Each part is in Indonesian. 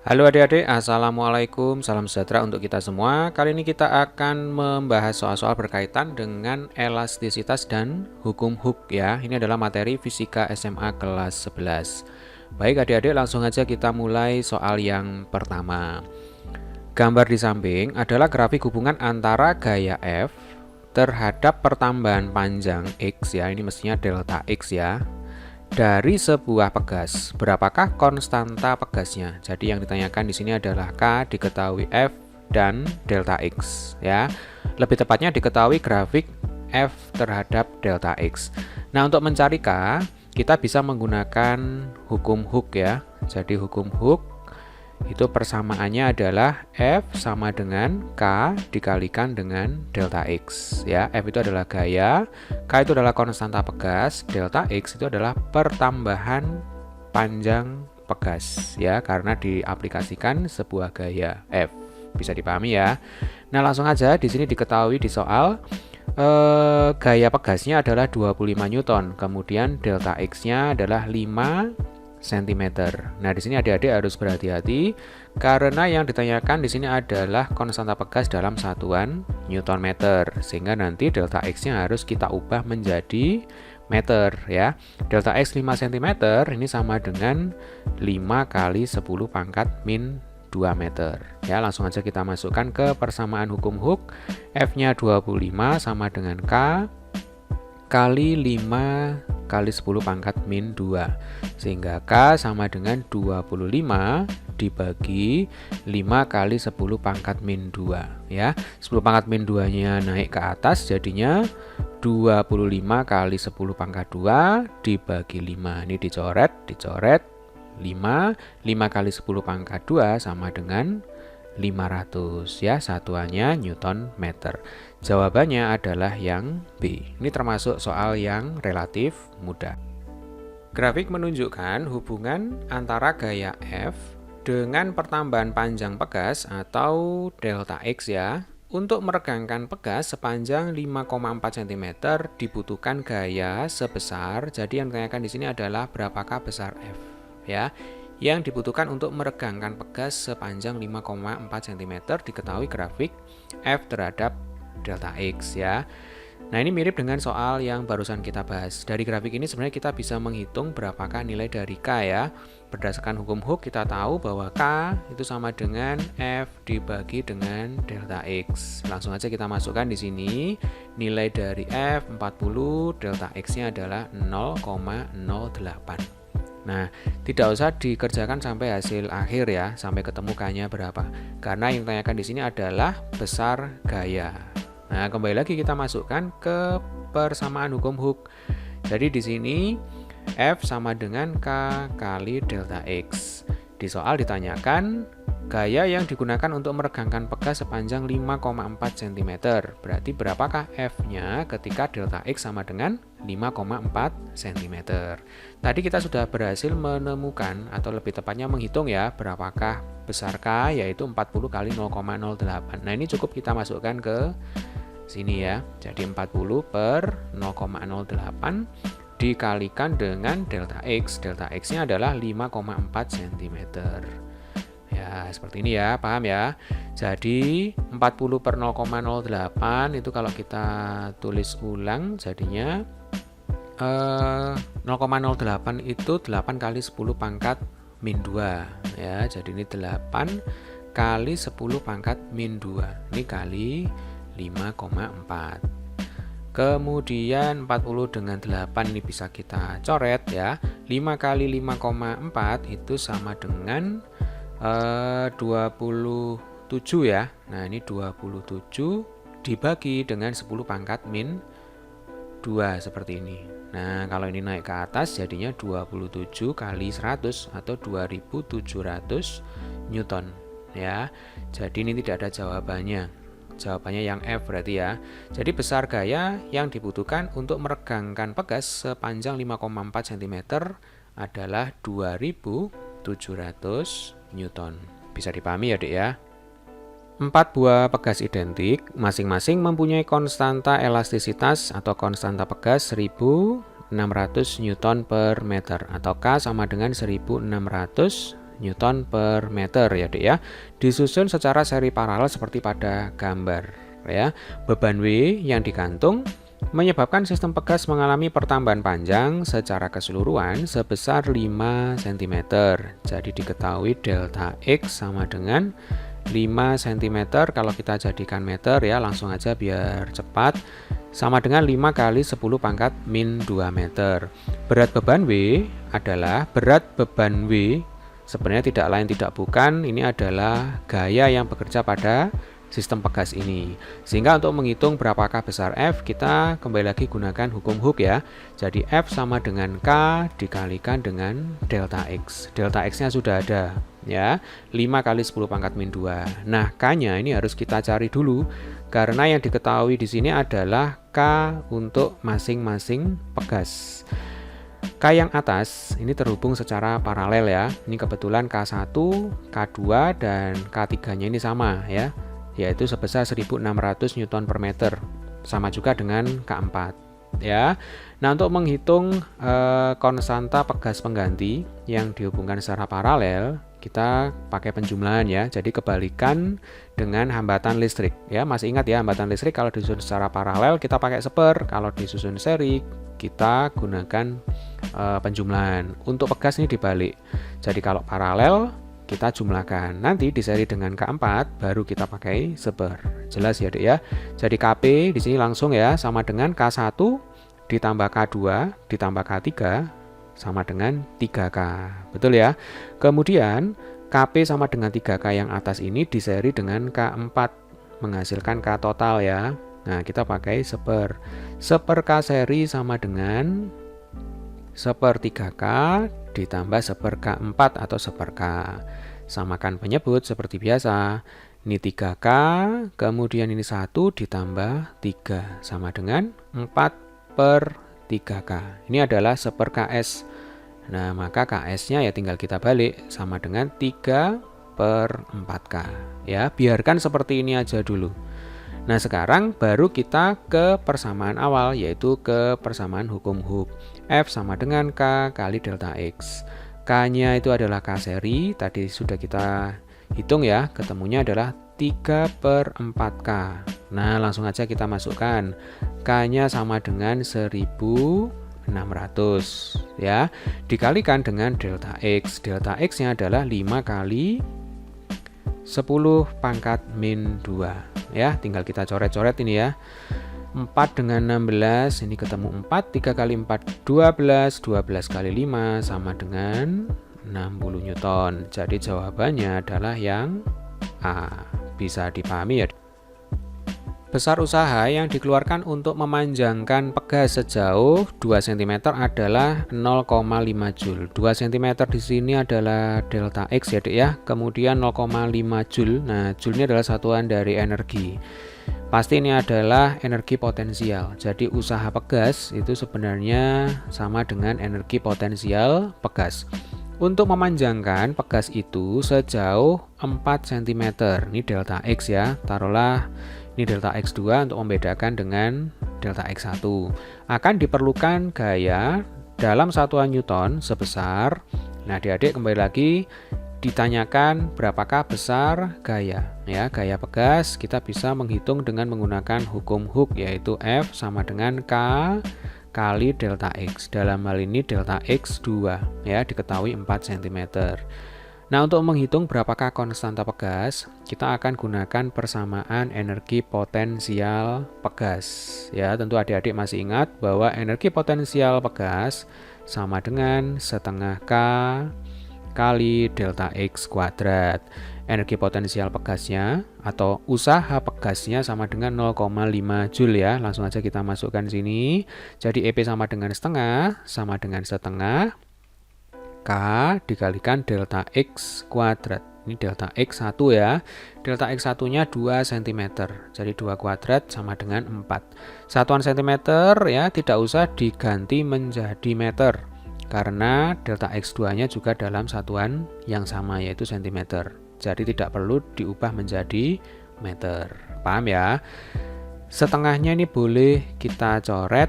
Halo adik-adik, Assalamualaikum, salam sejahtera untuk kita semua. Kali ini kita akan membahas soal-soal berkaitan dengan elastisitas dan hukum Hooke ya. Ini adalah materi fisika SMA kelas 11. Baik adik-adik, langsung aja kita mulai soal yang pertama. Gambar di samping adalah grafik hubungan antara gaya F terhadap pertambahan panjang X ya, ini mestinya delta X ya, dari sebuah pegas. Berapakah konstanta pegasnya? Jadi yang ditanyakan di sini adalah K diketahui F dan delta X ya. Lebih tepatnya diketahui grafik F terhadap delta X. Nah, untuk mencari K, kita bisa menggunakan hukum Hooke ya. Jadi hukum Hooke itu persamaannya adalah F sama dengan K dikalikan dengan delta X ya. F itu adalah gaya, K itu adalah konstanta pegas, delta X itu adalah pertambahan panjang pegas ya, karena diaplikasikan sebuah gaya F. Bisa dipahami ya. Nah, langsung aja di sini diketahui di soal gaya pegasnya adalah 25 Newton, kemudian delta X-nya adalah 5 cm. Nah, di sini adik-adik harus berhati-hati karena yang ditanyakan di sini adalah konstanta pegas dalam satuan Newton meter, sehingga nanti delta X-nya harus kita ubah menjadi meter ya. Delta X 5 cm ini sama dengan 5 kali 10 pangkat min 2 meter. Ya, langsung aja kita masukkan ke persamaan hukum Hooke. F-nya 25 sama dengan K kali 5 kali 10 pangkat min 2, sehingga K sama dengan 25 dibagi 5 kali 10 pangkat min 2 ya. 10 pangkat min 2 nya naik ke atas, jadinya 25 kali 10 pangkat 2 dibagi 5. Ini dicoret 5 kali 10 pangkat 2 sama dengan 500 ya, satuannya Newton meter. Jawabannya adalah yang B. Ini termasuk soal yang relatif mudah. Grafik menunjukkan hubungan antara gaya F dengan pertambahan panjang pegas atau delta X ya. Untuk meregangkan pegas sepanjang 5,4 cm dibutuhkan gaya sebesar, jadi yang ditanyakan di sini adalah berapakah besar F ya. Yang dibutuhkan untuk meregangkan pegas sepanjang 5,4 cm diketahui grafik F terhadap delta X ya. Nah, ini mirip dengan soal yang barusan kita bahas. Dari grafik ini sebenarnya kita bisa menghitung berapakah nilai dari K ya. Berdasarkan hukum Hooke kita tahu bahwa K itu sama dengan F dibagi dengan delta X. Langsung aja kita masukkan di sini. Nilai dari F 40, delta X-nya adalah 0,08. Nah, tidak usah dikerjakan sampai hasil akhir ya, sampai ketemu K-nya berapa. Karena yang ditanyakan di sini adalah besar gaya. Nah, kembali lagi kita masukkan ke persamaan hukum Hooke. Jadi di sini F sama dengan K kali delta X. Di soal ditanyakan gaya yang digunakan untuk meregangkan pegas sepanjang 5,4 cm. Berarti berapakah F-nya ketika delta X sama dengan 5,4 cm. Tadi kita sudah berhasil menemukan atau lebih tepatnya menghitung ya berapakah besar K, yaitu 40 kali 0,08. Nah, ini cukup kita masukkan ke sini ya. Jadi 40 per 0,08 dikalikan dengan delta X. Delta X-nya adalah 5,4 cm. Ya, seperti ini ya, paham ya. Jadi 40 per 0,08 itu kalau kita tulis ulang jadinya 0,08 itu 8 kali 10 pangkat min 2 ya. Jadi ini 8 kali 10 pangkat min 2. Ini kali 5,4. Kemudian 40 dengan 8 ini bisa kita coret ya. 5 kali 5,4 itu sama dengan 27 ya. Nah, ini 27 dibagi dengan 10 pangkat min 2 seperti ini. Nah, kalau ini naik ke atas jadinya 27 kali 100 atau 2700 Newton ya. Jadi ini tidak ada jawabannya. Jawabannya yang F berarti ya. Jadi besar gaya yang dibutuhkan untuk meregangkan pegas sepanjang 5,4 cm adalah 2700 Newton. Bisa dipahami ya, Dek ya. 4 buah pegas identik masing-masing mempunyai konstanta elastisitas atau konstanta pegas 1600 Newton per meter atau K sama dengan 1600 Newton per meter ya Dek ya. Disusun secara seri paralel seperti pada gambar ya. Beban W yang digantung menyebabkan sistem pegas mengalami pertambahan panjang secara keseluruhan sebesar 5 cm. Jadi diketahui delta X sama dengan 5 cm. Kalau kita jadikan meter ya, langsung aja biar cepat, sama dengan 5 kali 10 pangkat min 2 meter. Berat beban W adalah sebenarnya tidak lain tidak bukan, ini adalah gaya yang bekerja pada sistem pegas ini. Sehingga untuk menghitung berapakah besar F, kita kembali lagi gunakan hukum Hooke ya. Jadi F sama dengan K dikalikan dengan delta X. Delta X-nya sudah ada ya, 5 kali 10 pangkat min 2. Nah, K-nya ini harus kita cari dulu karena yang diketahui di sini adalah K untuk masing-masing pegas. K yang atas ini terhubung secara paralel ya. Ini kebetulan K1, K2 dan K3-nya ini sama ya, yaitu sebesar 1600 Newton per meter, sama juga dengan K4 ya. Nah, untuk menghitung konstanta pegas pengganti yang dihubungkan secara paralel, kita pakai penjumlahan ya. Jadi kebalikan dengan hambatan listrik ya. Masih ingat ya, hambatan listrik kalau disusun secara paralel kita pakai seper, kalau disusun seri kita gunakan penjumlahan. Untuk pegas ini dibalik. Jadi kalau paralel kita jumlahkan, nanti di seri dengan K4 baru kita pakai seper. Jelas ya Dek ya. Jadi KP di sini langsung ya sama dengan K1 ditambah K2 ditambah K3 sama dengan 3K. Betul ya. Kemudian KP sama dengan 3K yang atas ini di seri dengan K4 menghasilkan K total ya. Nah, kita pakai seper. Seper K seri sama dengan seper 3K ditambah seper K4 atau seper K. Samakan penyebut seperti biasa. Ini 3K, kemudian ini 1 ditambah 3 sama dengan 4 per 3K. Ini adalah seper KS. Nah, maka KS-nya ya tinggal kita balik sama dengan 3 per 4K. Ya, biarkan seperti ini aja dulu. Nah, sekarang baru kita ke persamaan awal, yaitu ke persamaan hukum Hooke. F sama dengan K kali delta X. K-nya itu adalah K seri, tadi sudah kita hitung ya, ketemunya adalah 3 per 4K. Nah, langsung aja kita masukkan. K-nya sama dengan 1600 ya, dikalikan dengan delta X. Delta X-nya adalah 5 kali 10 pangkat min 2 ya, tinggal kita coret-coret ini ya. 4 dengan 16 ini ketemu 4, 3 kali 4 12, 12 kali 5 sama dengan 60 Newton. Jadi jawabannya adalah yang A. Bisa dipahami ya. Besar usaha yang dikeluarkan untuk memanjangkan pegas sejauh 2 cm adalah 0,5 Joule. 2 cm di sini adalah delta X ya Dek ya. Kemudian 0,5 Joule. Nah, Joule ini adalah satuan dari energi. Pasti ini adalah energi potensial. Jadi usaha pegas itu sebenarnya sama dengan energi potensial pegas. Untuk memanjangkan pegas itu sejauh 4 cm. Ini delta X ya. Taruhlah ini delta X2 untuk membedakan dengan delta X1. Akan diperlukan gaya dalam satuan Newton sebesar, nah adik-adik kembali lagi ditanyakan berapakah besar gaya ya. Gaya pegas kita bisa menghitung dengan menggunakan hukum Hooke, yaitu F sama dengan K kali delta X. Dalam hal ini delta X2 ya, diketahui 4 cm. Nah, untuk menghitung berapakah konstanta pegas, kita akan gunakan persamaan energi potensial pegas. Ya, tentu adik-adik masih ingat bahwa energi potensial pegas sama dengan setengah K kali delta X kuadrat. Energi potensial pegasnya atau usaha pegasnya sama dengan 0,5 Joule ya. Langsung aja kita masukkan sini. Jadi EP sama dengan setengah, sama dengan setengah K dikalikan delta X kuadrat. Ini delta X1 ya. Delta X1-nya 2 cm. Jadi 2 kuadrat sama dengan 4. Satuan cm ya tidak usah diganti menjadi meter, karena delta X2-nya juga dalam satuan yang sama, yaitu cm. Jadi tidak perlu diubah menjadi meter. Paham ya? Setengahnya ini boleh kita coret,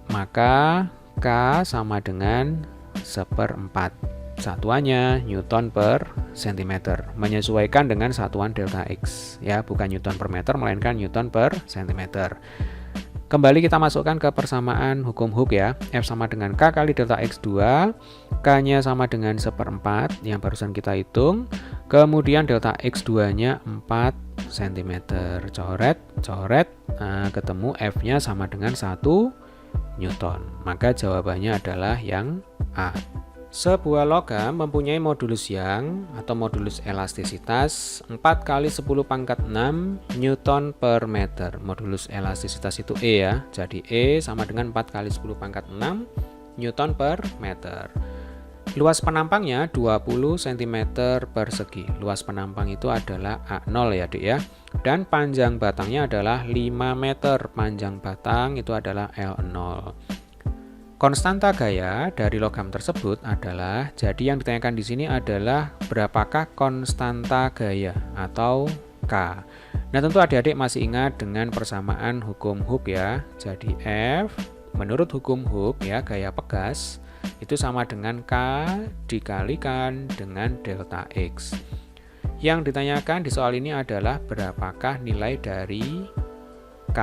maka K sama dengan 1/4 satuannya Newton per cm, menyesuaikan dengan satuan delta X ya, bukan Newton per meter melainkan Newton per cm. Kembali kita masukkan ke persamaan hukum Hooke ya. F sama dengan K kali delta X2, K-nya sama dengan 1/4 yang barusan kita hitung. Kemudian delta X2-nya 4 cm. Coret, nah, ketemu F-nya sama dengan 1 Newton. Maka jawabannya adalah yang A. Sebuah logam mempunyai modulus yang atau modulus elastisitas 4 kali 10 pangkat 6 Newton per meter. Modulus elastisitas itu E ya. Jadi E sama dengan 4 kali 10 pangkat 6 Newton per meter. Luas penampangnya 20 cm persegi. Luas penampang itu adalah A0 ya Dik ya. Dan panjang batangnya adalah 5 meter. Panjang batang itu adalah L0. Konstanta gaya dari logam tersebut adalah, jadi yang ditanyakan di sini adalah berapakah konstanta gaya atau K. Nah, tentu adik-adik masih ingat dengan persamaan hukum Hooke ya. Jadi F menurut hukum Hooke ya, gaya pegas itu sama dengan K dikalikan dengan delta X. Yang ditanyakan di soal ini adalah berapakah nilai dari K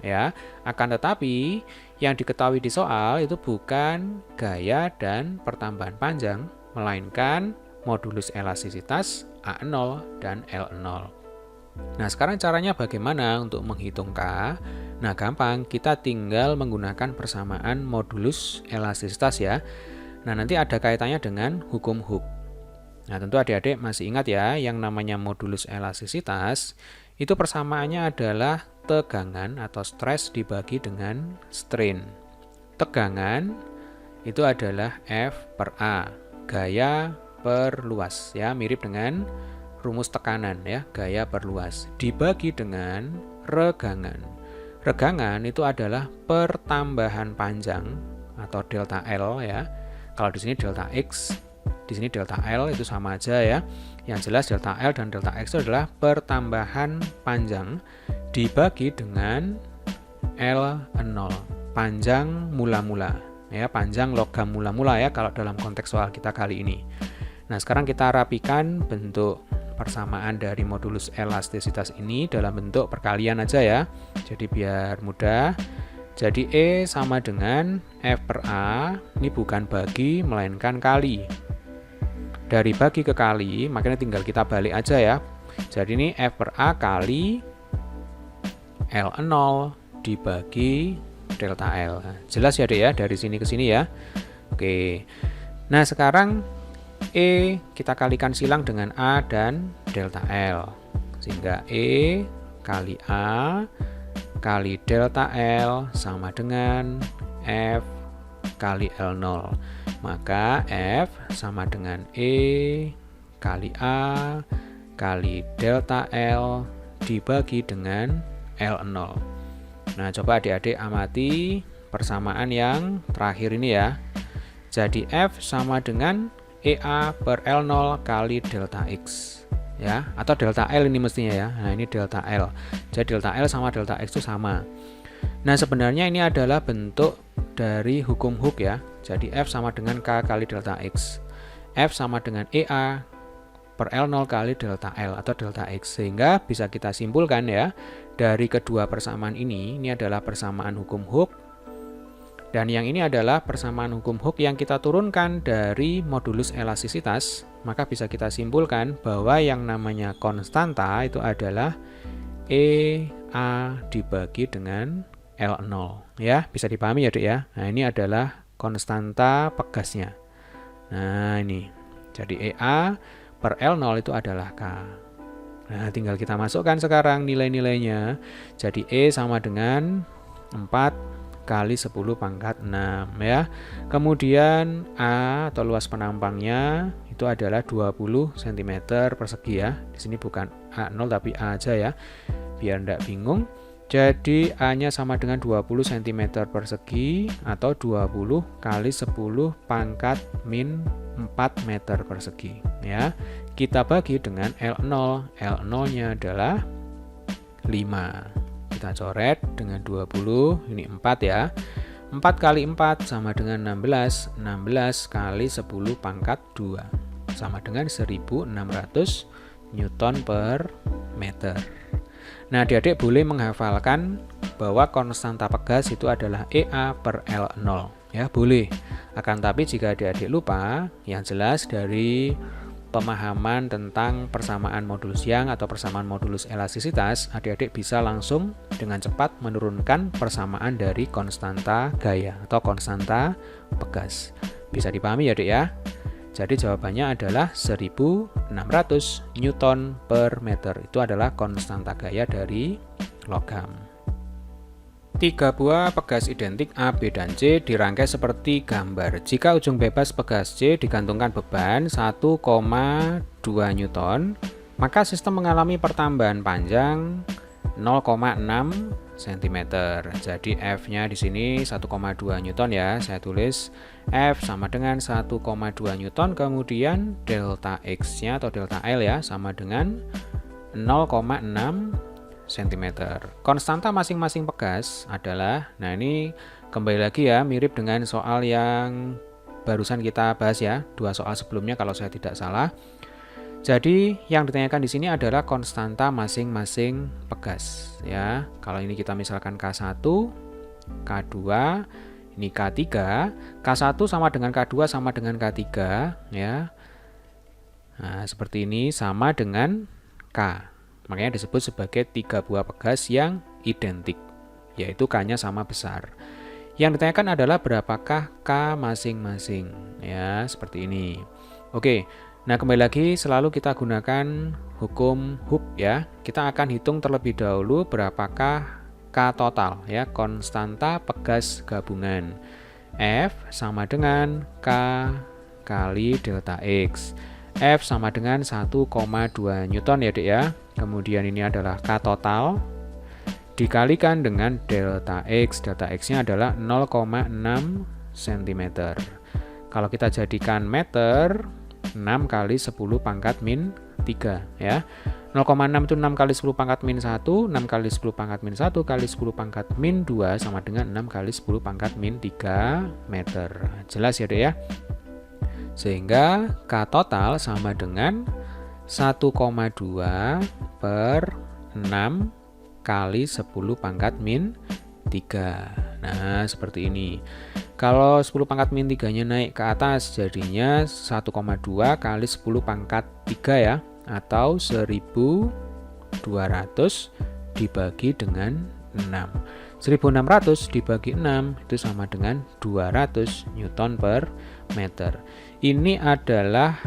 ya. Akan tetapi yang diketahui di soal itu bukan gaya dan pertambahan panjang, melainkan modulus elastisitas A0 dan L0. Nah, sekarang caranya bagaimana untuk menghitung K? Nah, gampang, kita tinggal menggunakan persamaan modulus elastisitas ya. Nah, nanti ada kaitannya dengan hukum Hooke. Nah, tentu adik-adik masih ingat ya, yang namanya modulus elastisitas itu persamaannya adalah tegangan atau stres dibagi dengan strain. Tegangan itu adalah F per A, gaya per luas ya, mirip dengan rumus tekanan ya, gaya per luas dibagi dengan regangan. Regangan itu adalah pertambahan panjang atau delta L ya. Kalau di sini delta X, di sini delta L itu sama aja ya. Yang jelas delta L dan delta X itu adalah pertambahan panjang dibagi dengan L0, panjang mula-mula ya, panjang logam mula-mula ya kalau dalam konteks soal kita kali ini. Nah, sekarang kita rapikan bentuk persamaan dari modulus elastisitas ini dalam bentuk perkalian aja ya. Jadi biar mudah. Jadi E sama dengan F per A, ini bukan bagi melainkan kali. Dari bagi ke kali, makanya tinggal kita balik aja ya. Jadi ini F per A kali L0 dibagi delta L. Jelas ya Dek ya, dari sini ke sini ya. Oke. Nah, sekarang E kita kalikan silang dengan A dan delta L. Sehingga E kali A kali delta L sama dengan F kali L0. Maka F sama dengan E kali A kali delta L dibagi dengan L0. Nah, coba adik-adik amati persamaan yang terakhir ini ya. Jadi F sama dengan EA per L0 kali delta X ya, atau delta L ini mestinya ya. Nah, ini delta L. Jadi delta L sama delta X itu sama. Nah, sebenarnya ini adalah bentuk dari hukum Hooke ya. Jadi F sama dengan K kali delta X. F sama dengan EA per L0 kali delta L atau delta X. Sehingga bisa kita simpulkan ya, dari kedua persamaan ini adalah persamaan hukum Hooke. Dan yang ini adalah persamaan hukum Hooke yang kita turunkan dari modulus elastisitas. Maka bisa kita simpulkan bahwa yang namanya konstanta itu adalah EA dibagi dengan L0 ya, bisa dipahami ya Dek ya. Nah, ini adalah konstanta pegasnya. Nah, ini jadi EA per L0 itu adalah K. Nah, tinggal kita masukkan sekarang nilai-nilainya. Jadi E sama dengan 4 kali 10 pangkat 6 ya. Kemudian A atau luas penampangnya itu adalah 20 cm persegi ya. Di sini bukan A0 tapi A aja ya, biar enggak bingung. Jadi A-nya sama dengan 20 cm persegi atau 20 kali 10 pangkat min 4 meter persegi ya. Kita bagi dengan L0. L0-nya adalah 5. Kita coret dengan 20, ini 4 ya. 4 kali 4 sama dengan 16. 16 kali 10 pangkat 2 sama dengan 1600 Newton per meter. Nah, adik-adik boleh menghafalkan bahwa konstanta pegas itu adalah EA per L0. Ya, boleh. Akan tapi jika adik-adik lupa, yang jelas dari pemahaman tentang persamaan modulus Young atau persamaan modulus elastisitas, adik-adik bisa langsung dengan cepat menurunkan persamaan dari konstanta gaya atau konstanta pegas. Bisa dipahami ya, Adik ya? Jadi jawabannya adalah 1600 Newton per meter. Itu adalah konstanta gaya dari logam. 3 buah pegas identik A, B, dan C dirangkai seperti gambar. Jika ujung bebas pegas C digantungkan beban 1,2 Newton, maka sistem mengalami pertambahan panjang 0,6 cm. Jadi F-nya di sini 1,2 Newton ya. Saya tulis F sama dengan 1,2 Newton, kemudian delta X-nya atau delta L ya sama dengan 0,6 cm. Konstanta masing-masing pegas adalah, nah ini kembali lagi ya, mirip dengan soal yang barusan kita bahas ya, 2 soal sebelumnya kalau saya tidak salah. Jadi yang ditanyakan di sini adalah konstanta masing-masing pegas ya. Kalau ini kita misalkan K1, K2, ini K3, K1 sama dengan K2 sama dengan K3 ya. Nah, seperti ini sama dengan K. Makanya disebut sebagai 3 buah pegas yang identik, yaitu K-nya sama besar. Yang ditanyakan adalah berapakah K masing-masing ya, seperti ini. Oke. Nah, kembali lagi selalu kita gunakan hukum Hooke ya. Kita akan hitung terlebih dahulu berapakah K total ya, konstanta pegas gabungan. F sama dengan K kali delta X. F sama dengan 1,2 Newton ya, Dek ya. Kemudian ini adalah K total dikalikan dengan delta X. Delta X-nya adalah 0,6 cm. Kalau kita jadikan meter, 6 kali 10 pangkat min 3 ya. 0,6 itu 6 kali 10 pangkat min 1, 6 kali 10 pangkat min 1 kali 10 pangkat min 2 sama dengan 6 kali 10 pangkat min 3 meter. Jelas ya, Dek ya? Sehingga K total sama dengan 1,2 per 6 kali 10 pangkat min 3. Nah, seperti ini. Kalau 10 pangkat min 3-nya naik ke atas, jadinya 1,2 kali 10 pangkat 3 ya, atau 1200 dibagi dengan 6. 1600 dibagi 6 itu sama dengan 200 Newton per meter. Ini adalah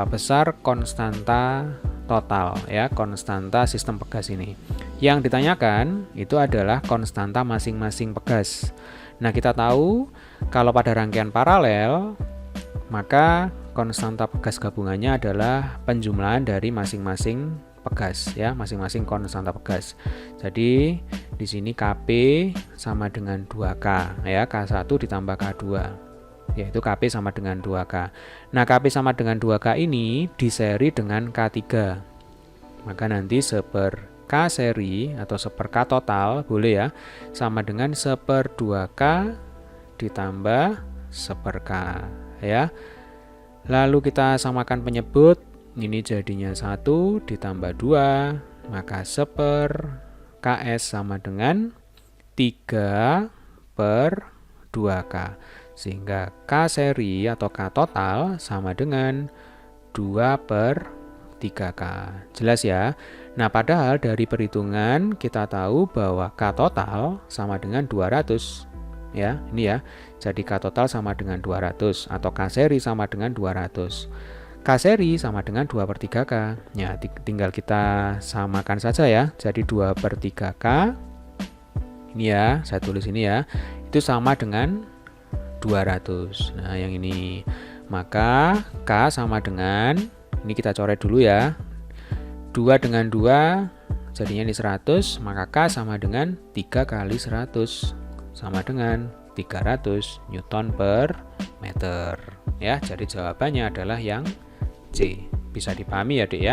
besar konstanta total ya, konstanta sistem pegas ini. Yang ditanyakan itu adalah konstanta masing-masing pegas. Nah, kita tahu kalau pada rangkaian paralel maka konstanta pegas gabungannya adalah penjumlahan dari masing-masing pegas ya, masing-masing konstanta pegas. Jadi di sini Kp sama dengan 2K ya, K1 ditambah K2 yaitu Kp sama dengan 2K. Nah, Kp sama dengan 2K ini diseri dengan K3. Maka nanti seper K seri atau seper K total boleh ya, sama dengan seper 2K ditambah seper K ya. Lalu kita samakan penyebut, ini jadinya 1 ditambah 2, maka seper KS sama dengan 3 per 2K. Sehingga K seri atau K total sama dengan 2 per 3K. Jelas ya? Nah, padahal dari perhitungan kita tahu bahwa K total sama dengan 200. Ya, ini ya. Jadi K total sama dengan 200 atau K seri sama dengan 200. K seri sama dengan 2 per 3K. Ya, tinggal kita samakan saja ya. Jadi 2 per 3K. Ini ya, saya tulis ini ya. Itu sama dengan 200. Nah, yang ini. Maka K sama dengan, ini kita coret dulu ya. 2 dengan 2 jadinya ini 100, maka K sama dengan 3 kali 100 sama dengan 300 Newton per meter ya. Jadi jawabannya adalah yang C. Bisa dipahami ya, Dek ya?